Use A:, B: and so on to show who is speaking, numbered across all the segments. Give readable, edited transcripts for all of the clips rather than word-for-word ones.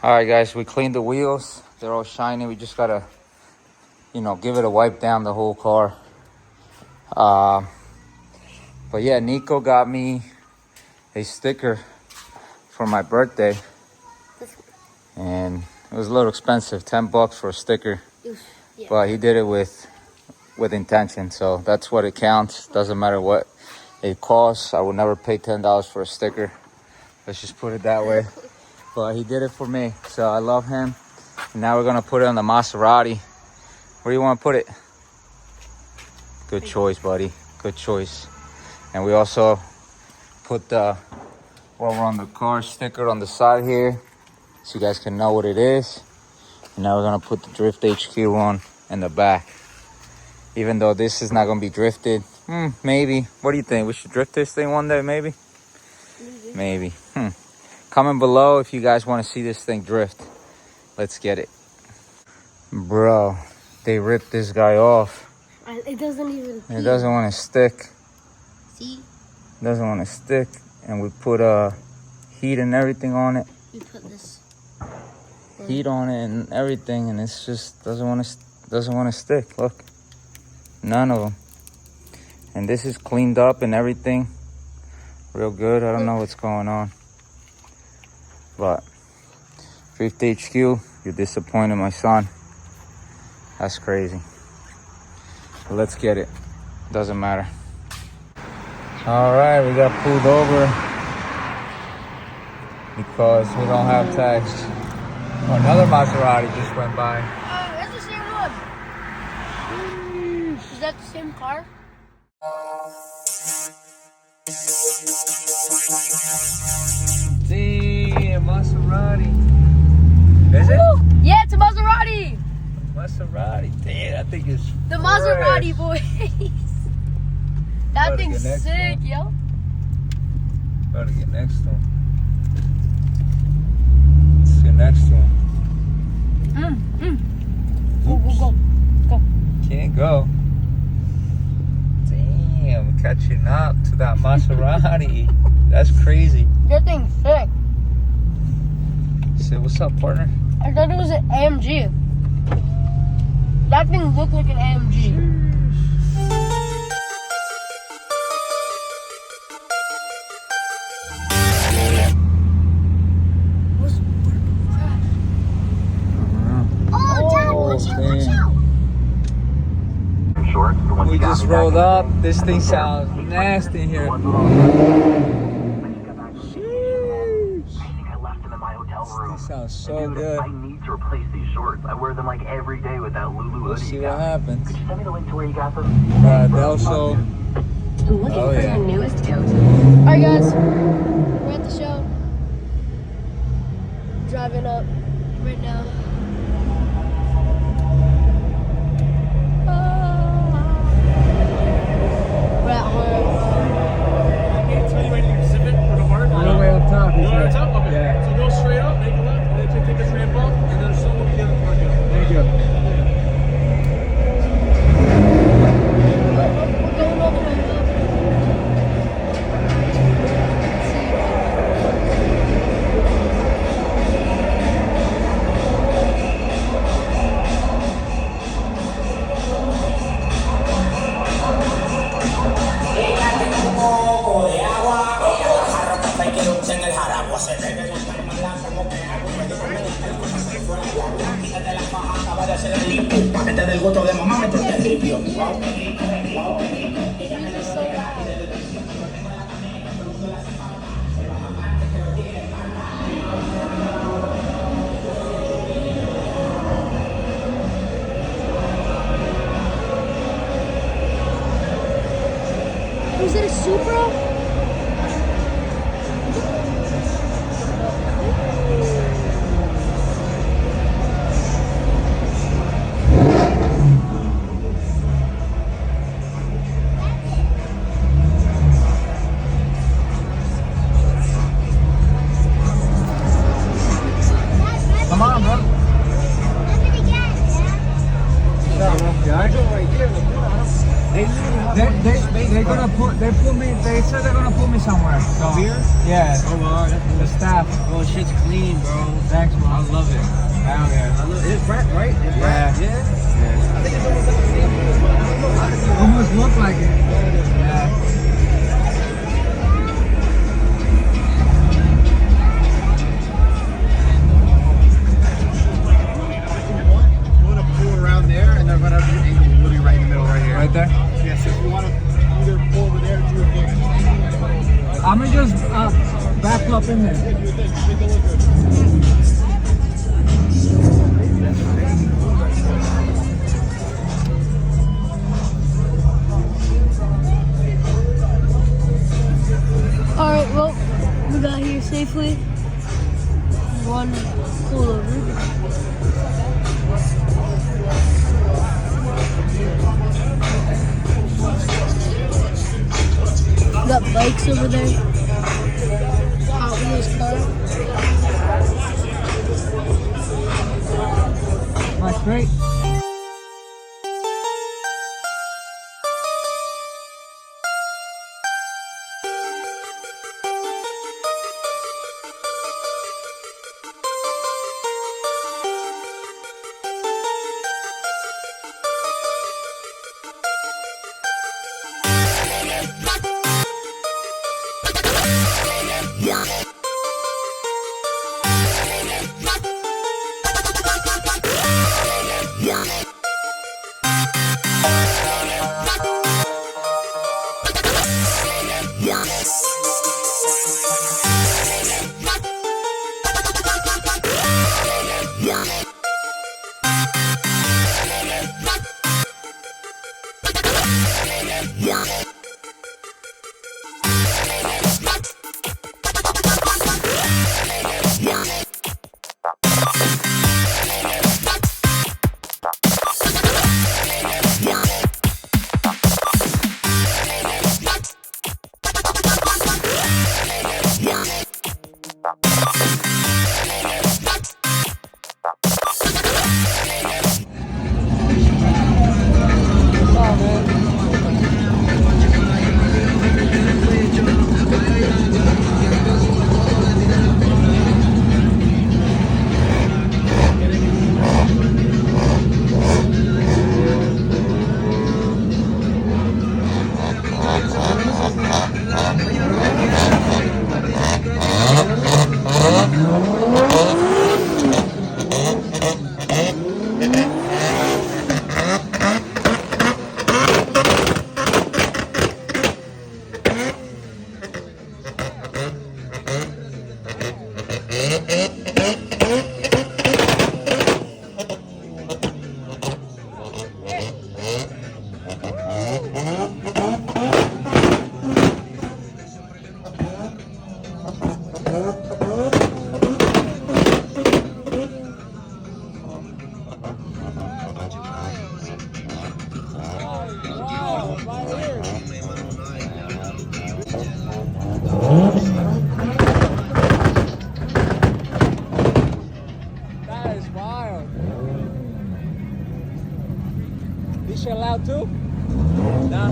A: All right, guys, we cleaned the wheels. They're all shiny. We just gotta, give it a wipe down the whole car. But yeah, Nico got me a sticker for my birthday, and it was a little expensive, $10 for a sticker.
B: Yeah.
A: But he did it with intention, so that's what it counts. Doesn't matter what it costs. I would never pay $10 for a sticker. Let's just put it that way. But he did it for me, so I love him. And now we're gonna put it on the Maserati. Where do you want to put it? Good choice, buddy. Good choice. And we also put the while we're on the car sticker on the side here, so you guys can know what it is. And now we're gonna put the Drift HQ on in the back. Even though this is not gonna be drifted, maybe. What do you think? We should drift this thing one day, maybe. Maybe. Comment below if you guys want to see this thing drift. Let's get it. Bro, they ripped this guy off.
B: It doesn't even...
A: It doesn't want to stick.
B: See?
A: It doesn't want to stick. And we put heat and everything on it.
B: You put this...
A: Heat on it and everything, and it's just doesn't want to stick. Look. None of them. And this is cleaned up and everything. Real good. I don't know what's going on. But Drift HQ, you're disappointed, my son. That's crazy. But let's get it. Doesn't matter. All right, we got pulled over because we don't have tags. Oh, another Maserati just went by.
B: That's the same one. Is that the same car?
A: Damn, Maserati. Is it?
B: Woo! Yeah, it's a Maserati.
A: Maserati. Damn, that thing is
B: The
A: fresh.
B: Maserati, boys. That
A: Better
B: thing's
A: get next
B: sick,
A: one.
B: yo.
A: Better get next one. Let's get next one.
B: Go.
A: Can't go. Damn, catching up to that Maserati. That's crazy.
B: That thing's sick.
A: Say, what's up, partner?
B: I thought it was an AMG. That thing looked like an AMG.
A: We just rolled up. This thing sounds nasty in here. This sounds so good.
C: I need to replace these shorts. I wear them like every day with that Lulu hoodie.
A: Let's see what happens.
C: Could you send me the link to where you got them?
A: They'll show. Oh yeah.
B: Alright guys, we're at the show. Driving up right now. We're at home.
D: So you ready to zip it for the heart?
A: All the way up top.
D: You want it up? Okay.
A: Yeah.
D: So go straight up, make a left, and then take this ramp up, and then someone will be the other part.
A: Thank you.
B: We're going all the way up.
E: Paquete del voto de mamá me toca el limpio.
B: Was it a Supra?
A: Come on, bro. They're gonna they said they're gonna put me somewhere. So,
D: Here?
A: yeah.
D: Oh, wow.
A: The staff.
D: Oh, shit's clean, bro.
A: Thanks, bro.
D: I love
F: right? It's
A: Yeah.
F: Yeah. I think it's almost like the same. Almost look like it. Yeah.
D: You want to pull around there, and then right up your ankle will be right in the middle, right here.
F: Right there.
D: Yeah. So if you want to either pull over there, or do your thing.
F: I'm gonna just back up in there.
D: Make it look good.
B: Alright, well, we got here safely. One pull over. Got bikes over there. Hot Wheels car.
F: That's great. That is wild. This shit loud too? Nah.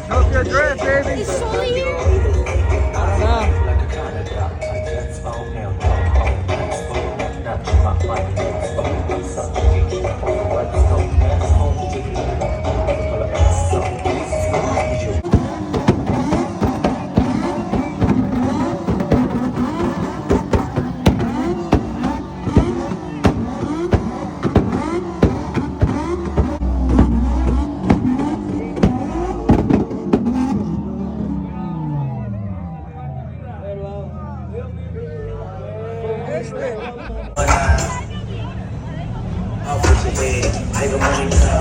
F: Hope you're dressed, baby.
B: Is Sully here?
F: I don't know.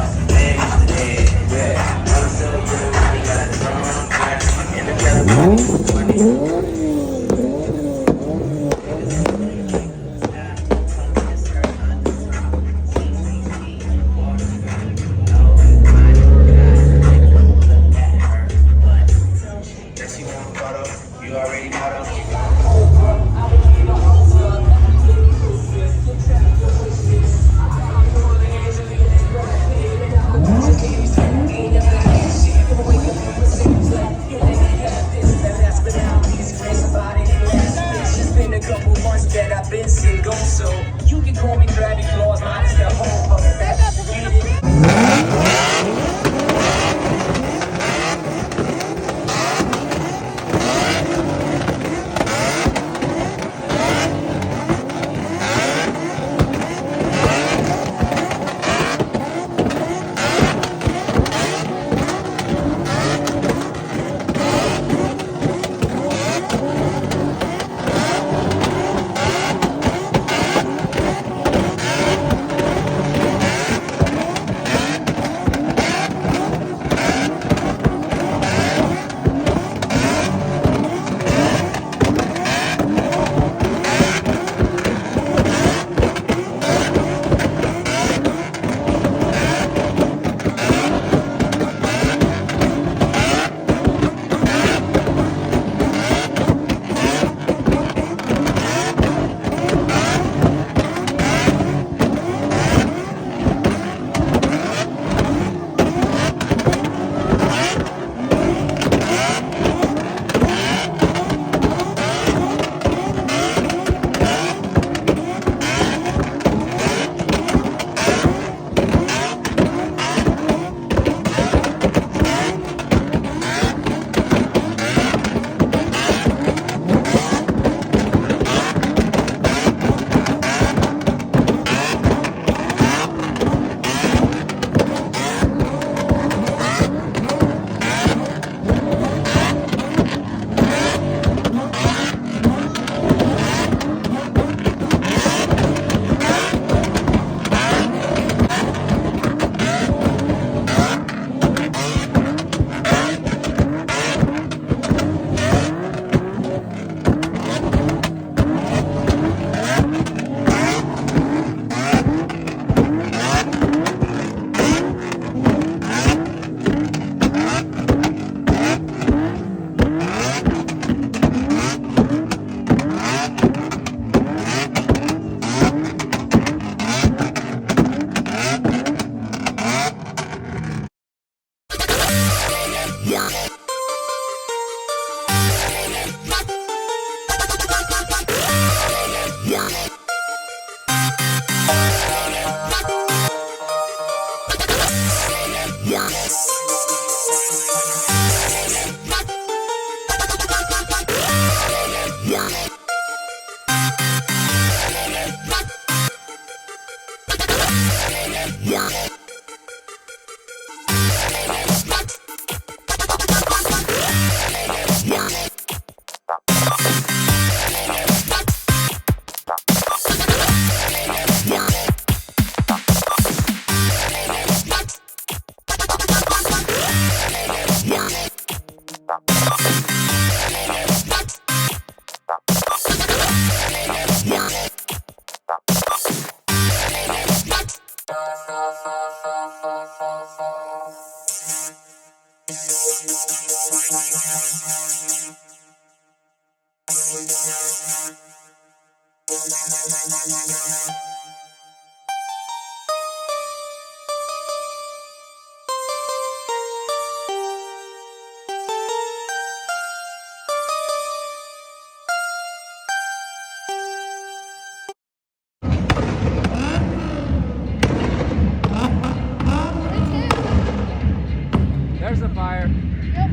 A: There's a fire.
B: Yep.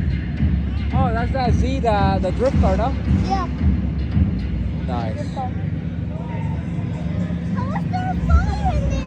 A: Oh, that's that Z, the drift car, no?
B: Yeah.
A: Nice.
B: Good call.